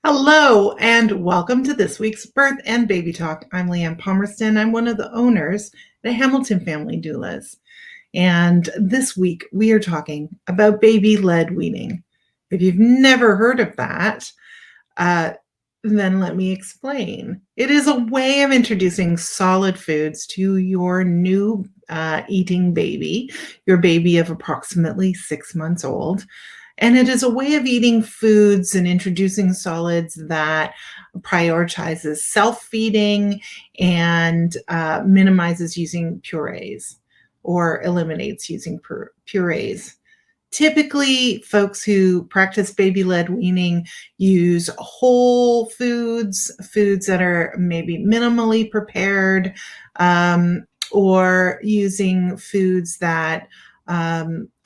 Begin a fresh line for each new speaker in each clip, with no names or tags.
Hello, and welcome to this week's Birth and Baby Talk. I'm Leanne Palmerston. I'm one of the owners at Hamilton Family Doulas. And this week we are talking about baby-led weaning. If you've never heard of that, then let me explain. It is a way of introducing solid foods to your new eating baby, your baby of approximately 6 months old. And it is a way of eating foods and introducing solids that prioritizes self-feeding and minimizes using purees or eliminates using purees. Typically, folks who practice baby-led weaning use whole foods, foods that are maybe minimally prepared, or using foods that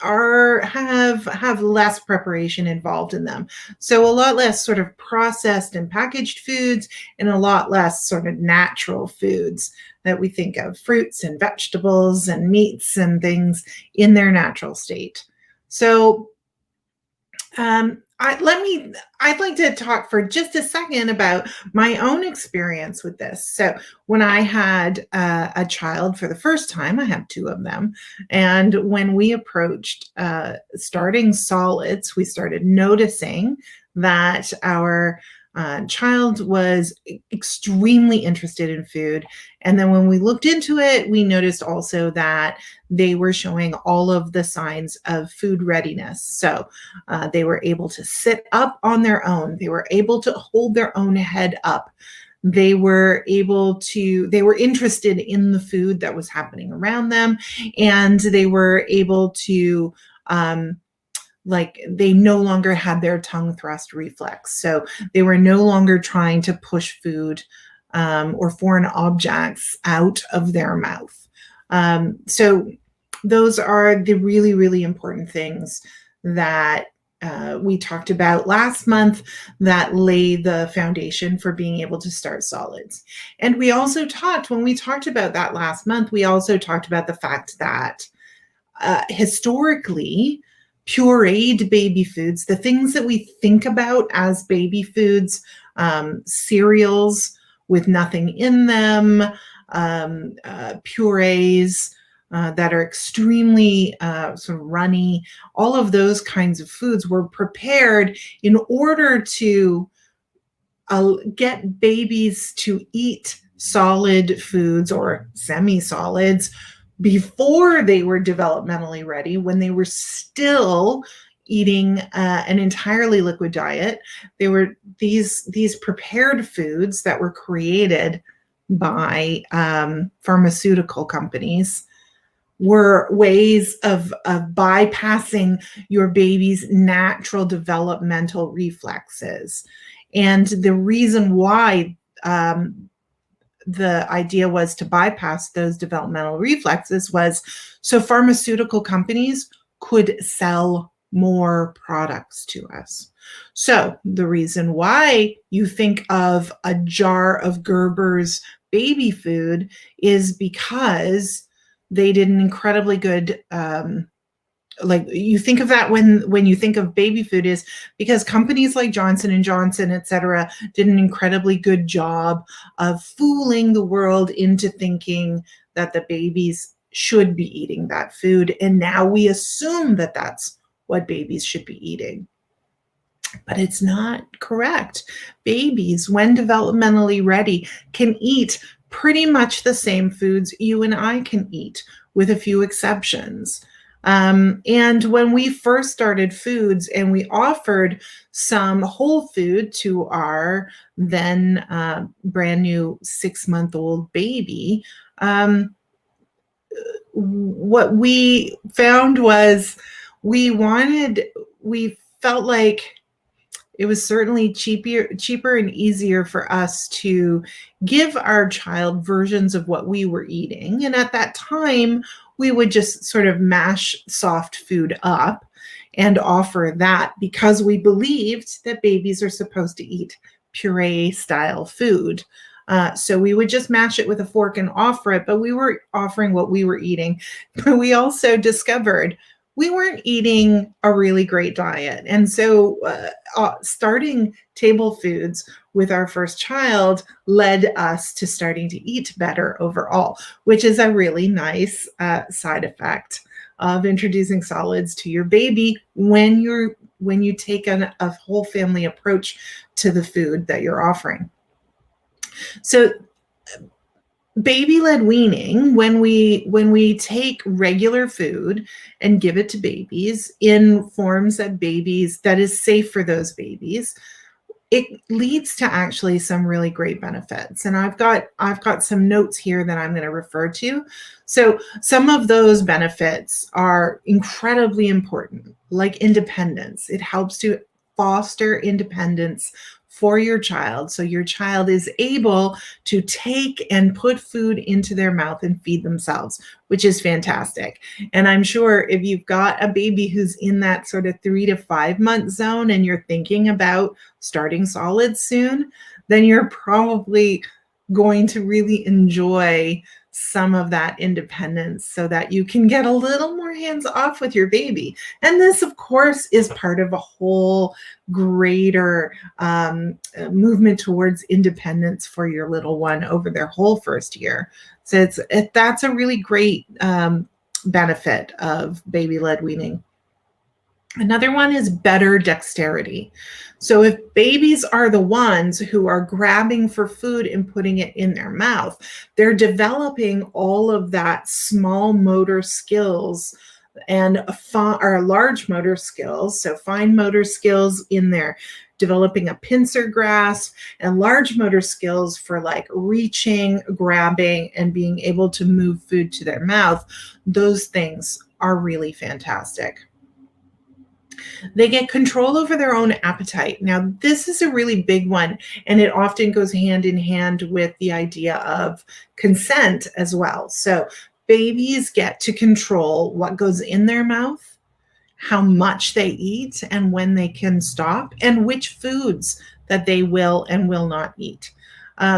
have less preparation involved in them. So a lot less sort of processed and packaged foods and a lot less sort of natural foods that we think of, fruits and vegetables and meats and things in their natural state. So I'd like to talk for just a second about my own experience with this. So when I had a child for the first time, I have two of them, and when we approached starting solids, we started noticing that our child was extremely interested in food. And then when we looked into it, we noticed also that they were showing all of the signs of food readiness. So they were able to sit up on their own. They were able to hold their own head up. They were interested in the food that was happening around them. And they were able to, they no longer had their tongue thrust reflex. So they were no longer trying to push food or foreign objects out of their mouth. So those are the really, really important things that we talked about last month that lay the foundation for being able to start solids. And we also when we talked about that last month, we also talked about the fact that historically, pureed baby foods, the things that we think about as baby foods, cereals with nothing in them, purees that are extremely sort of runny, all of those kinds of foods were prepared in order to get babies to eat solid foods or semi-solids before they were developmentally ready, when they were still eating an entirely liquid diet. They were these prepared foods that were created by pharmaceutical companies were ways of bypassing your baby's natural developmental reflexes. And the reason why the idea was to bypass those developmental reflexes was so pharmaceutical companies could sell more products to us. So the reason why you think of a jar of Gerber's baby food is because they did an incredibly good you think of that when you think of baby food is because companies like Johnson & Johnson, et cetera, did an incredibly good job of fooling the world into thinking that the babies should be eating that food. And now we assume that that's what babies should be eating. But it's not correct. Babies, when developmentally ready, can eat pretty much the same foods you and I can eat, with a few exceptions. And when we first started foods and we offered some whole food to our then brand new 6-month-old baby, what we found was we felt like it was certainly cheaper and easier for us to give our child versions of what we were eating. And at that time, we would just sort of mash soft food up and offer that because we believed that babies are supposed to eat puree style food. So we would just mash it with a fork and offer it, but we were offering what we were eating. But we also discovered we weren't eating a really great diet. And so starting table foods with our first child led us to starting to eat better overall, which is a really nice side effect of introducing solids to your baby when you take a whole family approach to the food that you're offering. So baby-led weaning, when we take regular food and give it to babies in forms that is safe for those babies, it leads to actually some really great benefits. And I've got some notes here that I'm going to refer to. So some of those benefits are incredibly important, like independence. It helps to foster independence for your child, so your child is able to take and put food into their mouth and feed themselves, which is fantastic. And I'm sure if you've got a baby who's in that sort of 3 to 5 month zone and you're thinking about starting solids soon, then you're probably going to really enjoy some of that independence so that you can get a little more hands off with your baby. And this, of course, is part of a whole greater movement towards independence for your little one over their whole first year. So that's a really great benefit of baby-led weaning. Another one is better dexterity. So if babies are the ones who are grabbing for food and putting it in their mouth, they're developing all of that small motor skills and large motor skills. So fine motor skills in there, developing a pincer grasp, and large motor skills for like reaching, grabbing, and being able to move food to their mouth. Those things are really fantastic. They get control over their own appetite. Now, this is a really big one, and it often goes hand in hand with the idea of consent as well. So babies get to control what goes in their mouth, how much they eat, and when they can stop, and which foods that they will and will not eat.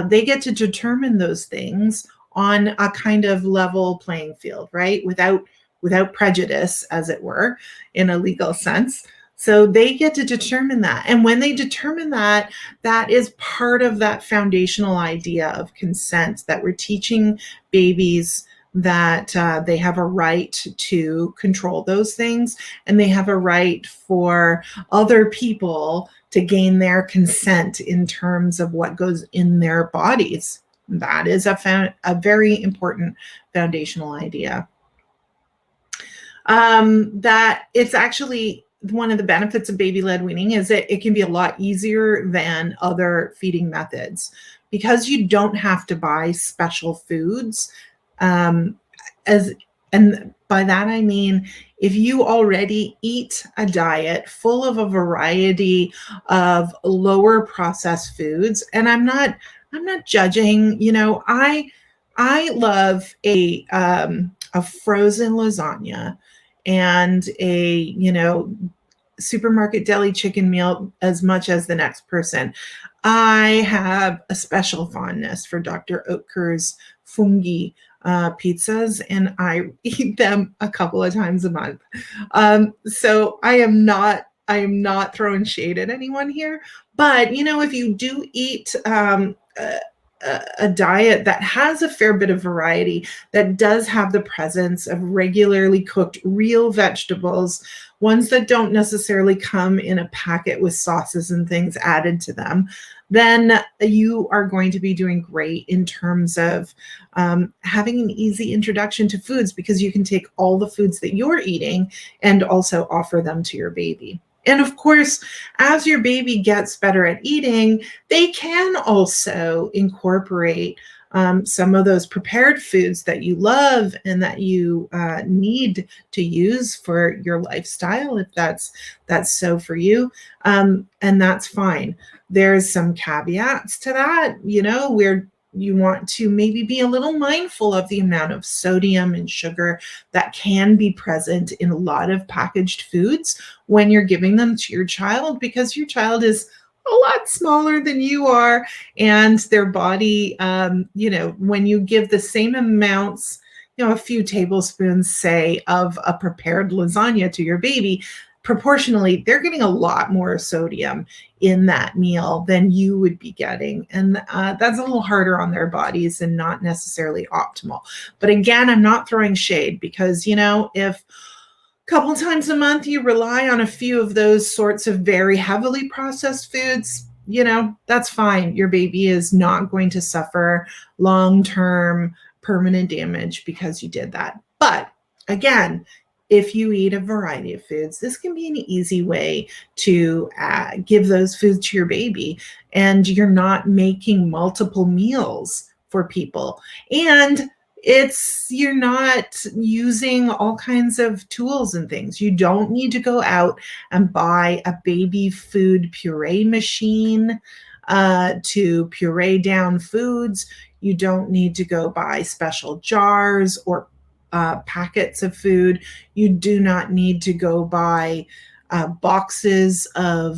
They get to determine those things on a kind of level playing field, right? Without prejudice, as it were, in a legal sense. So they get to determine that. And when they determine that, that is part of that foundational idea of consent, that we're teaching babies that they have a right to control those things, and they have a right for other people to gain their consent in terms of what goes in their bodies. That is a very important foundational idea. That it's actually one of the benefits of baby-led weaning is that it can be a lot easier than other feeding methods because you don't have to buy special foods. And by that I mean, if you already eat a diet full of a variety of lower processed foods, and I'm not judging, I love a frozen lasagna and a, supermarket deli chicken meal as much as the next person. I have a special fondness for Dr. Oetker's fungi pizzas, and I eat them a couple of times a month. So I am not throwing shade at anyone here, but if you do eat a diet that has a fair bit of variety, that does have the presence of regularly cooked real vegetables, ones that don't necessarily come in a packet with sauces and things added to them, then you are going to be doing great in terms of having an easy introduction to foods, because you can take all the foods that you're eating and also offer them to your baby. And of course, as your baby gets better at eating, they can also incorporate some of those prepared foods that you love and that you need to use for your lifestyle, if that's so for you. And that's fine. There's some caveats to that, where you want to maybe be a little mindful of the amount of sodium and sugar that can be present in a lot of packaged foods when you're giving them to your child, because your child is a lot smaller than you are, and their body, when you give the same amounts, a few tablespoons, say, of a prepared lasagna to your baby, proportionally, they're getting a lot more sodium in that meal than you would be getting. And that's a little harder on their bodies and not necessarily optimal. But again, I'm not throwing shade because, if a couple times a month you rely on a few of those sorts of very heavily processed foods, that's fine. Your baby is not going to suffer long-term permanent damage because you did that. But again, if you eat a variety of foods, this can be an easy way to give those foods to your baby, and you're not making multiple meals for people. And you're not using all kinds of tools and things. You don't need to go out and buy a baby food puree machine to puree down foods. You don't need to go buy special jars or packets of food. You do not need to go buy boxes of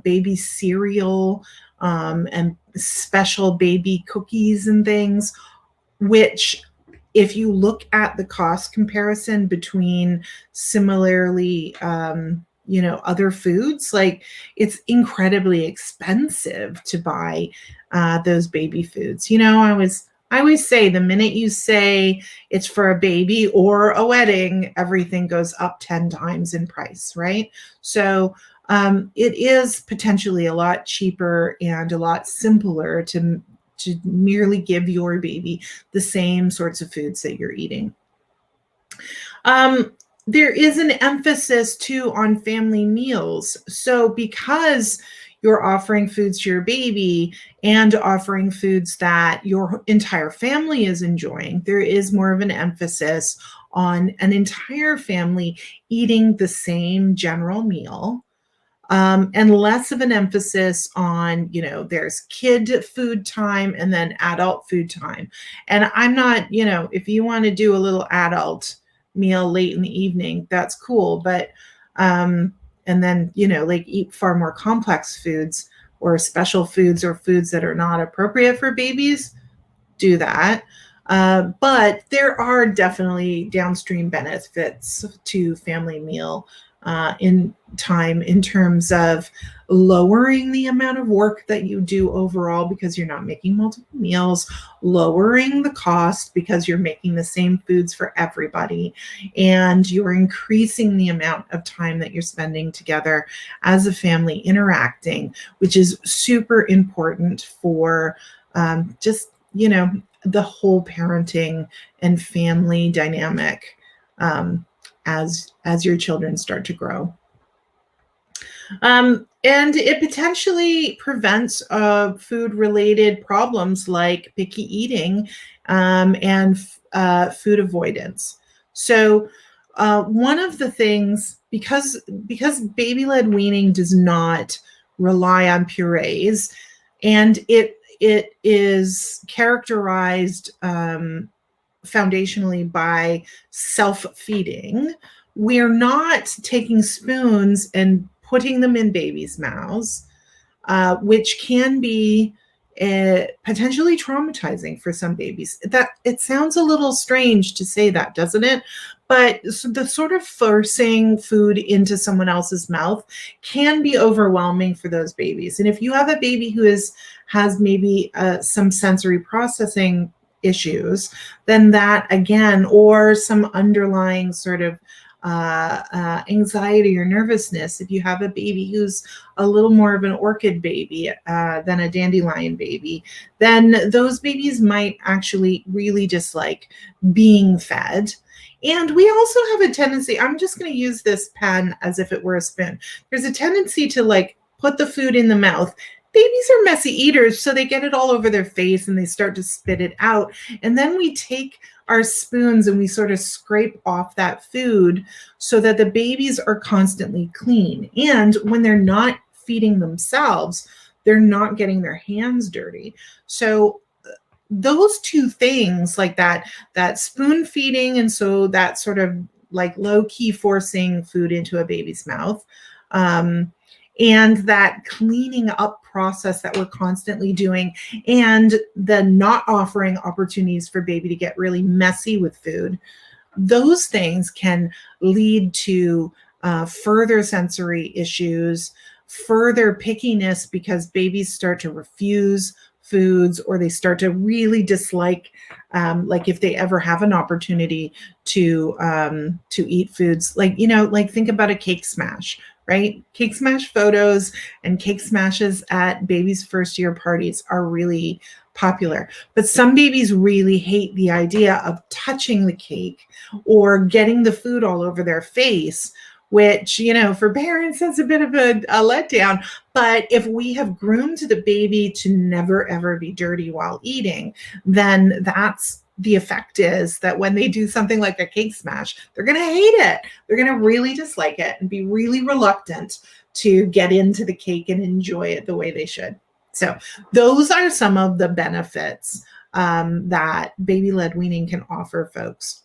baby cereal and special baby cookies and things, which, if you look at the cost comparison between similarly, other foods, like, it's incredibly expensive to buy those baby foods. I always say, the minute you say it's for a baby or a wedding, everything goes up 10 times in price, right? So it is potentially a lot cheaper and a lot simpler to merely give your baby the same sorts of foods that you're eating. There is an emphasis too on family meals. So because you're offering foods to your baby and offering foods that your entire family is enjoying, there is more of an emphasis on an entire family eating the same general meal. And less of an emphasis on, there's kid food time and then adult food time. And I'm not, if you want to do a little adult meal late in the evening, that's cool. But, and then, eat far more complex foods or special foods or foods that are not appropriate for babies, do that. But there are definitely downstream benefits to family meal in time, in terms of lowering the amount of work that you do overall because you're not making multiple meals, lowering the cost because you're making the same foods for everybody, and you're increasing the amount of time that you're spending together as a family interacting, which is super important for just, the whole parenting and family dynamic as your children start to grow. And it potentially prevents food-related problems like picky eating and food avoidance. So one of the things, because baby-led weaning does not rely on purees, and it is characterized foundationally by self-feeding, we're not taking spoons and putting them in babies' mouths, which can be potentially traumatizing for some babies. That it sounds a little strange to say that, doesn't it? But the sort of forcing food into someone else's mouth can be overwhelming for those babies. And if you have a baby who has maybe some sensory processing issues, then that again, or some underlying sort of anxiety or nervousness. If you have a baby who's a little more of an orchid baby than a dandelion baby, then those babies might actually really dislike being fed. And we also have a tendency, I'm just going to use this pen as if it were a spoon. There's a tendency to put the food in the mouth. Babies are messy eaters, so they get it all over their face and they start to spit it out. And then we take our spoons and we sort of scrape off that food so that the babies are constantly clean. And when they're not feeding themselves, they're not getting their hands dirty. So those two things, like that spoon feeding, and so that sort of low-key forcing food into a baby's mouth, and that cleaning up process that we're constantly doing, and the not offering opportunities for baby to get really messy with food, those things can lead to further sensory issues, further pickiness, because babies start to refuse foods, or they start to really dislike, like if they ever have an opportunity to eat foods, like, like think about a cake smash, right? Cake smash photos and cake smashes at babies' first year parties are really popular. But some babies really hate the idea of touching the cake or getting the food all over their face, which, for parents, that's a bit of a letdown. But if we have groomed the baby to never, ever be dirty while eating, then that's the effect, is that when they do something like a cake smash, they're going to hate it. They're going to really dislike it and be really reluctant to get into the cake and enjoy it the way they should. So those are some of the benefits that baby-led weaning can offer folks.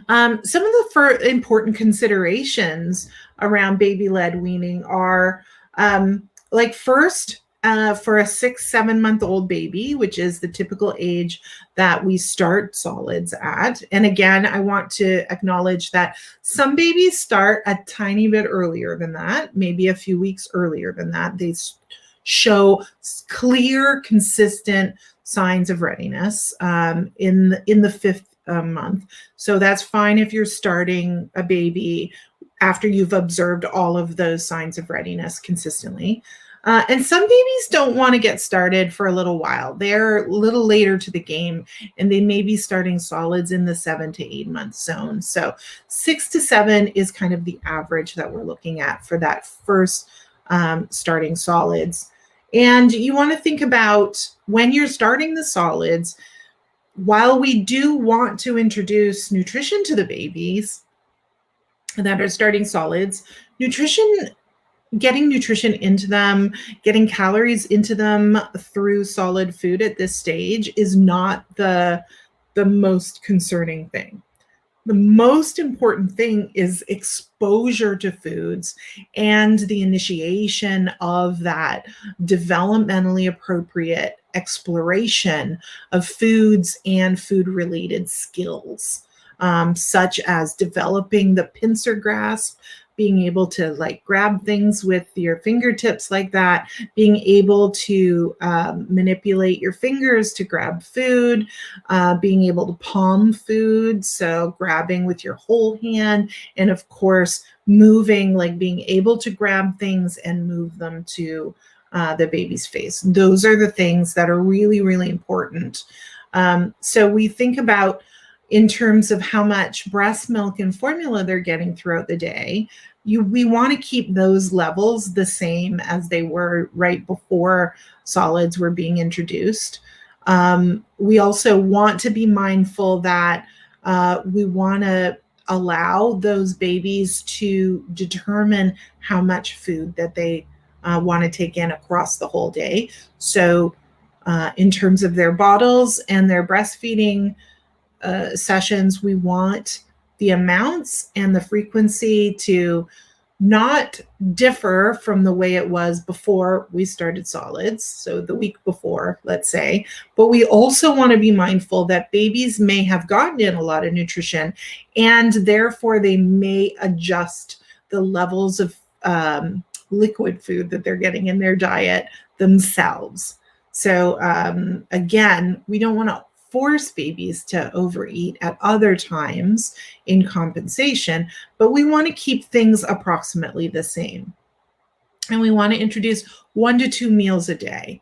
Some of the important considerations around baby-led weaning are, like, first, for a 6-7-month-old baby, which is the typical age that we start solids at. And again, I want to acknowledge that some babies start a tiny bit earlier than that, maybe a few weeks earlier than that. They show clear, consistent signs of readiness in the 5th month. So that's fine if you're starting a baby after you've observed all of those signs of readiness consistently. And some babies don't want to get started for a little while. They're a little later to the game, and they may be starting solids in the 7 to 8 month zone. So 6 to 7 is kind of the average that we're looking at for that first starting solids. And you want to think about, when you're starting the solids, while we do want to introduce nutrition to the babies that are starting solids, getting nutrition into them, getting calories into them through solid food at this stage is not the most concerning thing. The most important thing is exposure to foods and the initiation of that developmentally appropriate exploration of foods and food-related skills, such as developing the pincer grasp, being able to grab things with your fingertips like that, being able to manipulate your fingers to grab food, being able to palm food, so grabbing with your whole hand, and of course moving, being able to grab things and move them to the baby's face. Those are the things that are really, really important. So we think about, in terms of how much breast milk and formula they're getting throughout the day, we want to keep those levels the same as they were right before solids were being introduced. We also want to be mindful that we want to allow those babies to determine how much food that they want to take in across the whole day. So in terms of their bottles and their breastfeeding sessions, we want the amounts and the frequency to not differ from the way it was before we started solids, so the week before, let's say. But we also want to be mindful that babies may have gotten in a lot of nutrition, and therefore they may adjust the levels of liquid food that they're getting in their diet themselves. So again, we don't want to force babies to overeat at other times in compensation, but we want to keep things approximately the same. And we want to introduce 1 to 2 meals a day.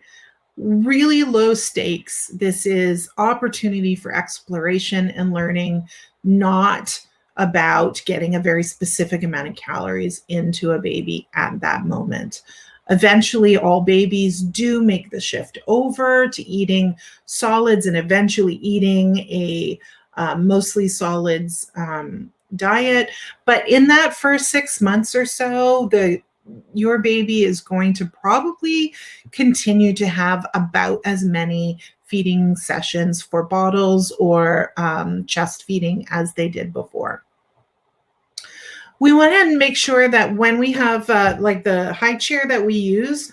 Really low stakes. This is opportunity for exploration and learning, not about getting a very specific amount of calories into a baby at that moment. Eventually, all babies do make the shift over to eating solids and eventually eating a mostly solids diet. But in that first 6 months or so, your baby is going to probably continue to have about as many feeding sessions for bottles or chest feeding as they did before. We want to make sure that when we have like the high chair that we use,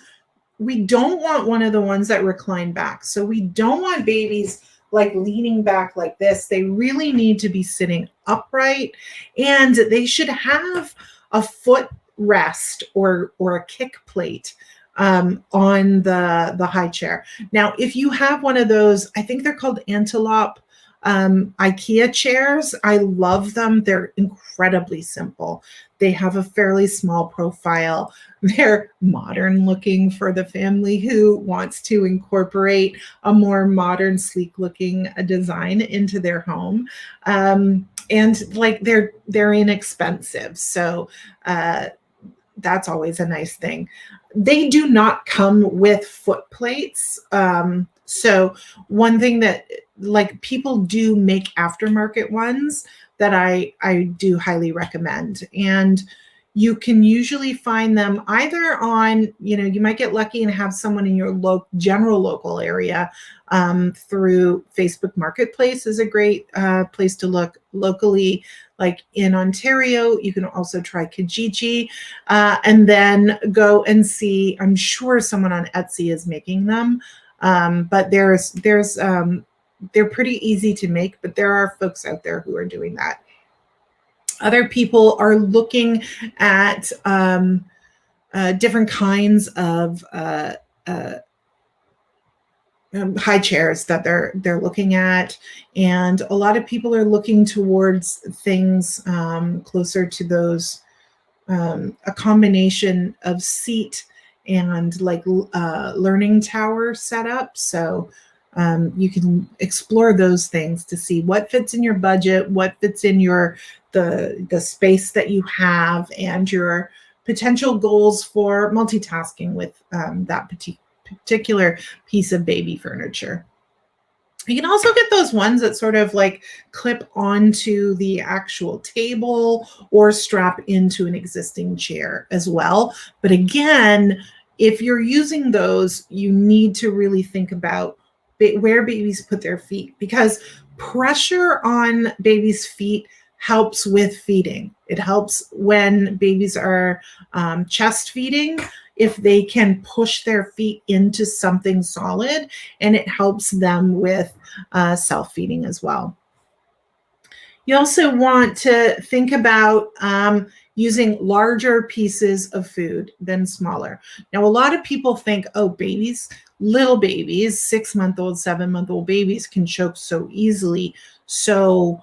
we don't want one of the ones that recline back. So we don't want babies like leaning back like this. They really need to be sitting upright, and they should have a foot rest or a kick plate on the high chair. Now, if you have one of those, I think they're called Antelope IKEA chairs. I love them. They're incredibly simple. They have a fairly small profile. They're modern looking for the family who wants to incorporate a more modern, sleek looking design into their home. And like they're inexpensive. So that's always a nice thing. They do not come with foot plates. So one thing that like people do make aftermarket ones that I do highly recommend. And you can usually find them either on, you might get lucky and have someone in your general local area through Facebook Marketplace is a great place to look locally. Like in Ontario, you can also try Kijiji and then go and see. I'm sure someone on Etsy is making them, but they're pretty easy to make, but there are folks out there who are doing that. Other people are looking at different kinds of high chairs that they're looking at, and a lot of people are looking towards things closer to those, a combination of seat and like learning tower setup. So you can explore those things to see what fits in your budget, what fits in the space that you have, and your potential goals for multitasking with that particular piece of baby furniture. You can also get those ones that sort of like clip onto the actual table or strap into an existing chair as well. But again, if you're using those, you need to really think about where babies put their feet, because pressure on babies' feet helps with feeding. It helps when babies are chest feeding, if they can push their feet into something solid, and it helps them with self-feeding as well. You also want to think about using larger pieces of food than smaller. Now, a lot of people think, oh, little babies, 6-month-old, 7-month-old babies can choke so easily. So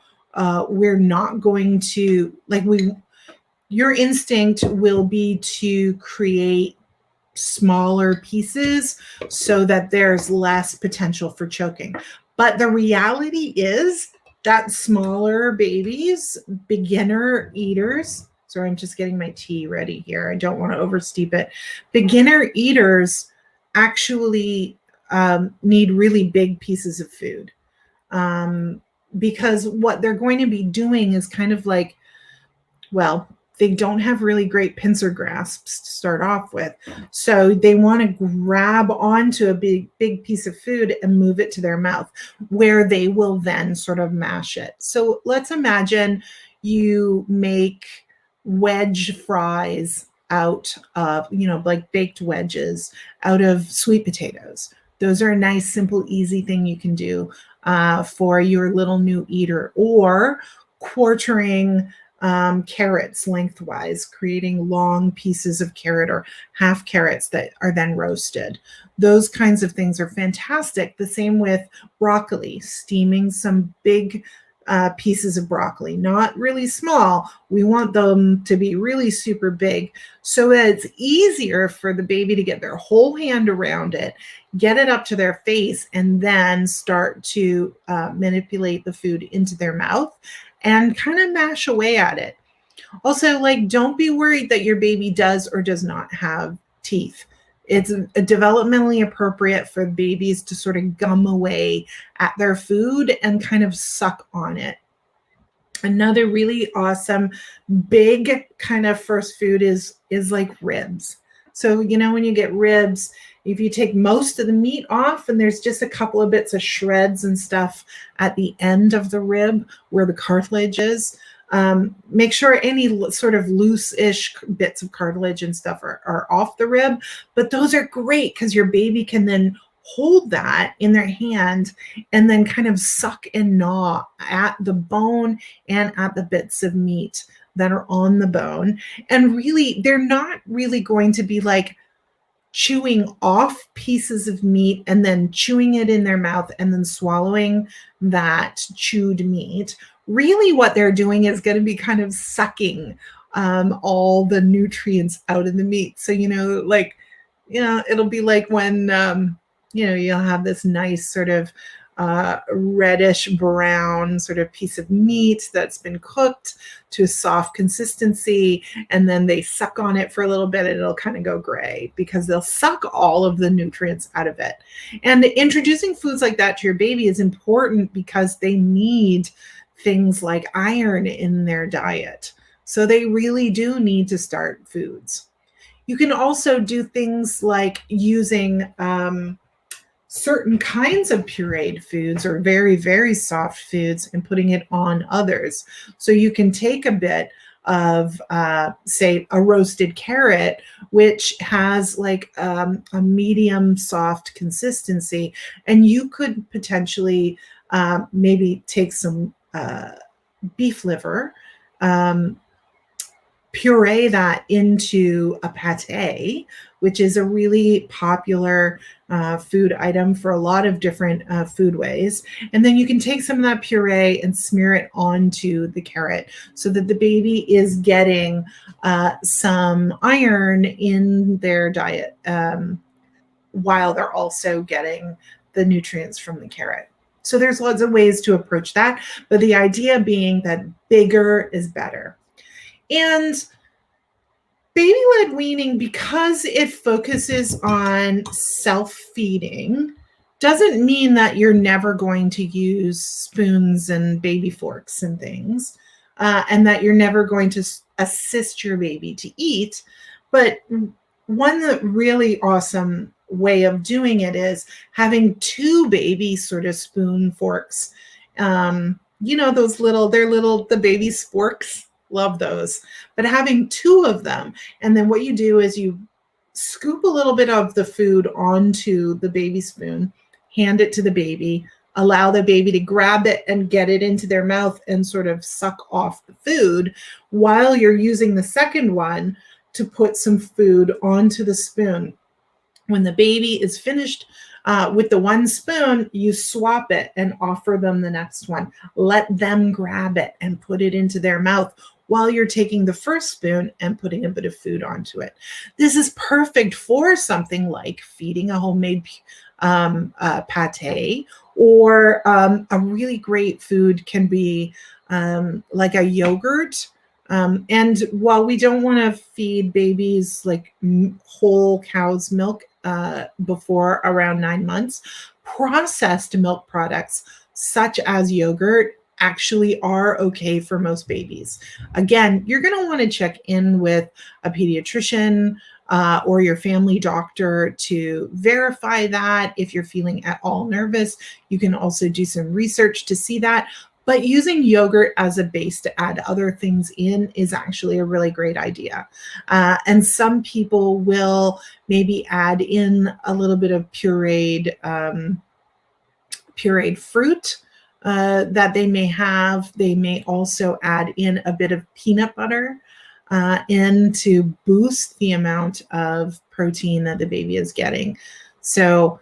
we're not going to, your instinct will be to create smaller pieces so that there's less potential for choking. But the reality is that smaller babies, beginner eaters, sorry, I'm just getting my tea ready here. I don't want to oversteep it. Beginner eaters actually need really big pieces of food because what they're going to be doing is kind of like, well, they don't have really great pincer grasps to start off with. So they want to grab onto a big piece of food and move it to their mouth, where they will then sort of mash it. So let's imagine you make wedge fries out of, like baked wedges out of sweet potatoes. Those are a nice, simple, easy thing you can do for your little new eater, or quartering carrots lengthwise, creating long pieces of carrot or half carrots that are then roasted. Those kinds of things are fantastic. The same with broccoli, steaming some big pieces of broccoli, not really small. We want them to be really super big so that it's easier for the baby to get their whole hand around it, get it up to their face, and then start to manipulate the food into their mouth and kind of mash away at it. Also, don't be worried that your baby does or does not have teeth. It's developmentally appropriate for babies to sort of gum away at their food and kind of suck on it. Another really awesome big kind of first food is like ribs. So, when you get ribs, if you take most of the meat off and there's just a couple of bits of shreds and stuff at the end of the rib where the cartilage is, Make sure any sort of loose-ish bits of cartilage and stuff are off the rib. But those are great because your baby can then hold that in their hand and then kind of suck and gnaw at the bone and at the bits of meat that are on the bone. And really, they're not really going to be like chewing off pieces of meat and then chewing it in their mouth and then swallowing that chewed meat. Really, what they're doing is going to be kind of sucking all the nutrients out of the meat. So, it'll be like when, you'll have this nice sort of reddish brown sort of piece of meat that's been cooked to a soft consistency, and then they suck on it for a little bit and it'll kind of go gray because they'll suck all of the nutrients out of it. And introducing foods like that to your baby is important because they need things like iron in their diet. So they really do need to start foods. You can also do things like using certain kinds of pureed foods or very, very soft foods and putting it on others. So you can take a bit of, say, a roasted carrot, which has like a medium soft consistency, and you could potentially maybe take some beef liver, puree that into a pate, which is a really popular food item for a lot of different foodways. And then you can take some of that puree and smear it onto the carrot so that the baby is getting some iron in their diet while they're also getting the nutrients from the carrot. So there's lots of ways to approach that, but the idea being that bigger is better. And baby-led weaning, because it focuses on self-feeding, doesn't mean that you're never going to use spoons and baby forks and things, and that you're never going to assist your baby to eat. But one really awesome way of doing it is having two baby sort of spoon forks. Those the baby sporks. Love those. But having two of them, and then what you do is you scoop a little bit of the food onto the baby spoon, hand it to the baby, allow the baby to grab it and get it into their mouth and sort of suck off the food while you're using the second one to put some food onto the spoon. When the baby is finished with the one spoon, you swap it and offer them the next one. Let them grab it and put it into their mouth while you're taking the first spoon and putting a bit of food onto it. This is perfect for something like feeding a homemade pate, or a really great food can be like a yogurt. And while we don't want to feed babies like whole cow's milk before around 9 months, processed milk products such as yogurt actually are okay for most babies. Again, you're going to want to check in with a pediatrician or your family doctor to verify that. If you're feeling at all nervous, you can also do some research to see that. But using yogurt as a base to add other things in is actually a really great idea. And some people will maybe add in a little bit of pureed fruit that they may have. They may also add in a bit of peanut butter in to boost the amount of protein that the baby is getting. So,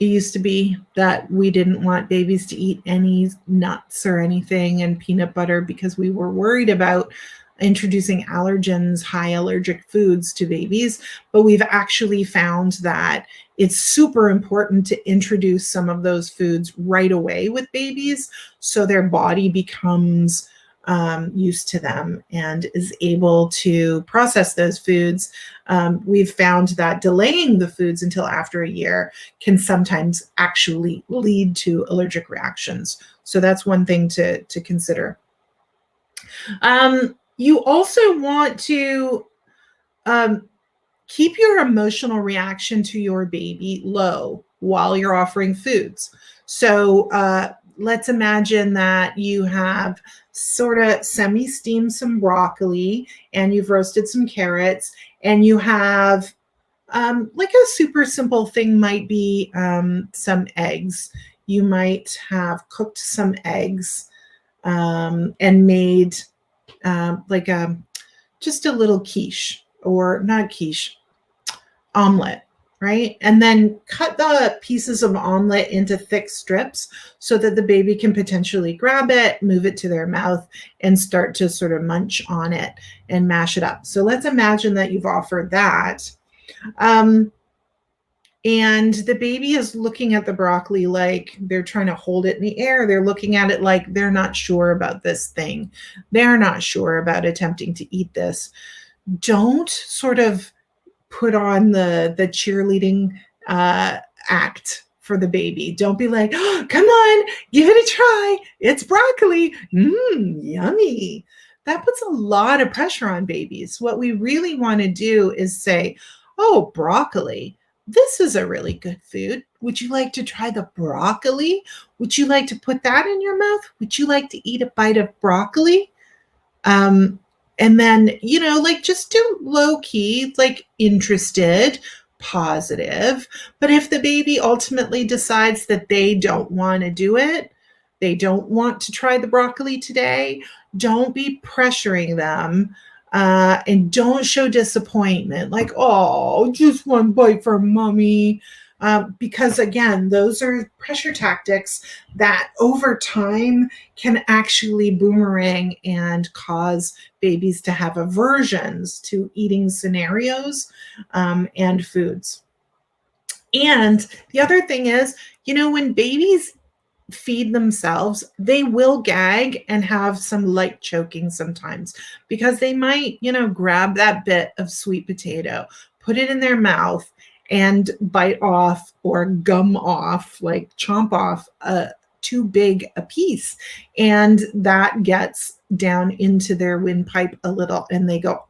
it used to be that we didn't want babies to eat any nuts or anything and peanut butter because we were worried about introducing allergens, high allergic foods to babies. But we've actually found that it's super important to introduce some of those foods right away with babies so their body becomes used to them and is able to process those foods. We've found that delaying the foods until after a year can sometimes actually lead to allergic reactions. So that's one thing to consider. You also want to keep your emotional reaction to your baby low while you're offering foods. So let's imagine that you have sort of semi-steamed some broccoli and you've roasted some carrots, and you have like a super simple thing might be some eggs. You might have cooked some eggs and made like just a little quiche, or not quiche, omelet, right? And then cut the pieces of omelet into thick strips so that the baby can potentially grab it, move it to their mouth, and start to sort of munch on it and mash it up. So let's imagine that you've offered that. And the baby is looking at the broccoli like they're trying to hold it in the air. They're looking at it like they're not sure about this thing. They're not sure about attempting to eat this. Don't sort of put on the cheerleading act for the baby. Don't be like, oh, come on, give it a try. It's broccoli. Yummy. That puts a lot of pressure on babies. What we really want to do is say, oh, broccoli. This is a really good food. Would you like to try the broccoli? Would you like to put that in your mouth? Would you like to eat a bite of broccoli? And then, like just do low key, like interested, positive. But if the baby ultimately decides that they don't want to do it, they don't want to try the broccoli today, don't be pressuring them. And don't show disappointment, like, oh, just one bite for mommy. Because again, those are pressure tactics that over time can actually boomerang and cause babies to have aversions to eating scenarios and foods. And the other thing is, when babies feed themselves, they will gag and have some light choking sometimes, because they might, grab that bit of sweet potato, put it in their mouth, and bite off or gum off, like chomp off too big a piece. And that gets down into their windpipe a little, and they go.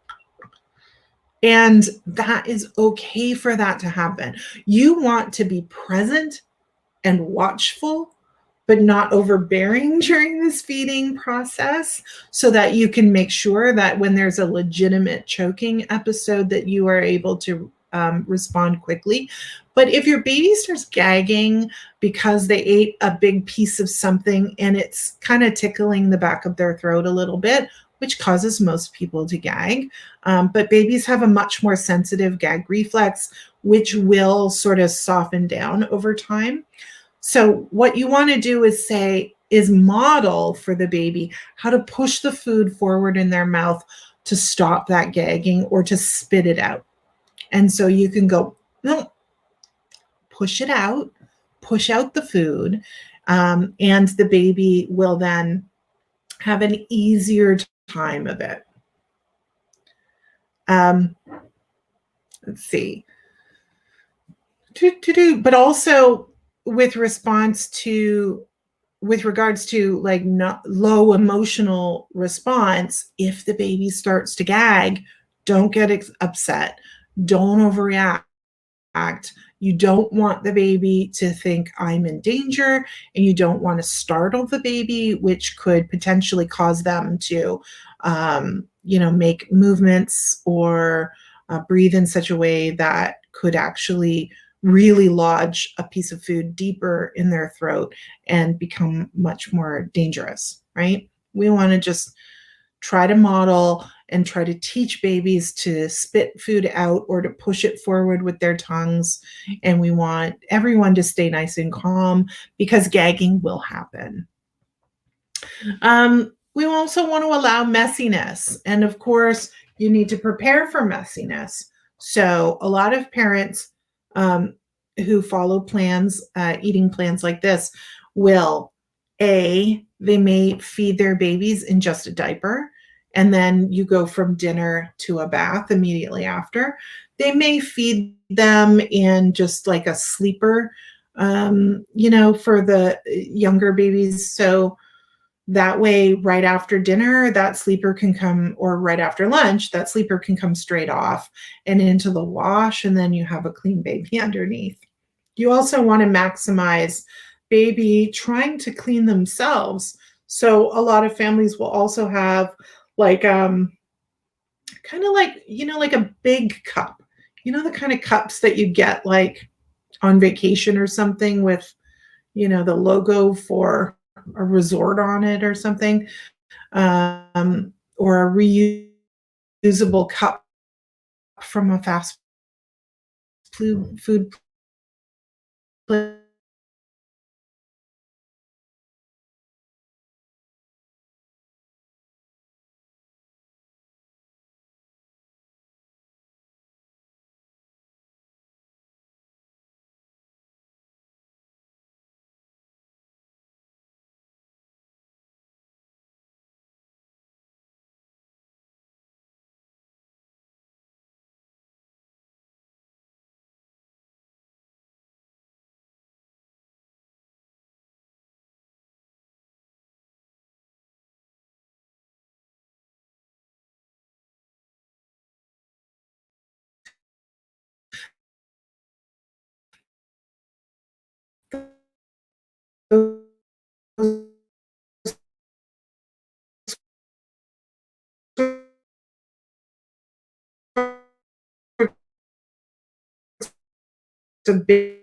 And that is okay for that to happen. You want to be present and watchful, but not overbearing during this feeding process, so that you can make sure that when there's a legitimate choking episode that you are able to respond quickly. But if your baby starts gagging because they ate a big piece of something and it's kind of tickling the back of their throat a little bit, which causes most people to gag, but babies have a much more sensitive gag reflex, which will sort of soften down over time. So what you want to do is model for the baby how to push the food forward in their mouth to stop that gagging or to spit it out. And so you can go, no, push it out, push out the food, and the baby will then have an easier time of it. Let's see. But also with regards to like not low emotional response, if the baby starts to gag, don't get upset. Don't overreact. You don't want the baby to think I'm in danger, and you don't want to startle the baby, which could potentially cause them to, make movements or breathe in such a way that could actually really lodge a piece of food deeper in their throat and become much more dangerous, right? We want to just try to model and try to teach babies to spit food out or to push it forward with their tongues. And we want everyone to stay nice and calm, because gagging will happen. We also want to allow messiness. And of course, you need to prepare for messiness. So a lot of parents who follow plans, eating plans like this, will, they may feed their babies in just a diaper, and then you go from dinner to a bath immediately after. They may feed them in just like a sleeper, for the younger babies. So that way, right after dinner, that sleeper can come, or right after lunch, that sleeper can come straight off and into the wash, and then you have a clean baby underneath. You also want to maximize baby trying to clean themselves. So a lot of families will also have like kind of like, like a big cup. The kind of cups that you get like on vacation or something with, the logo for a resort on it or something, or a reusable cup from a fast food place. A big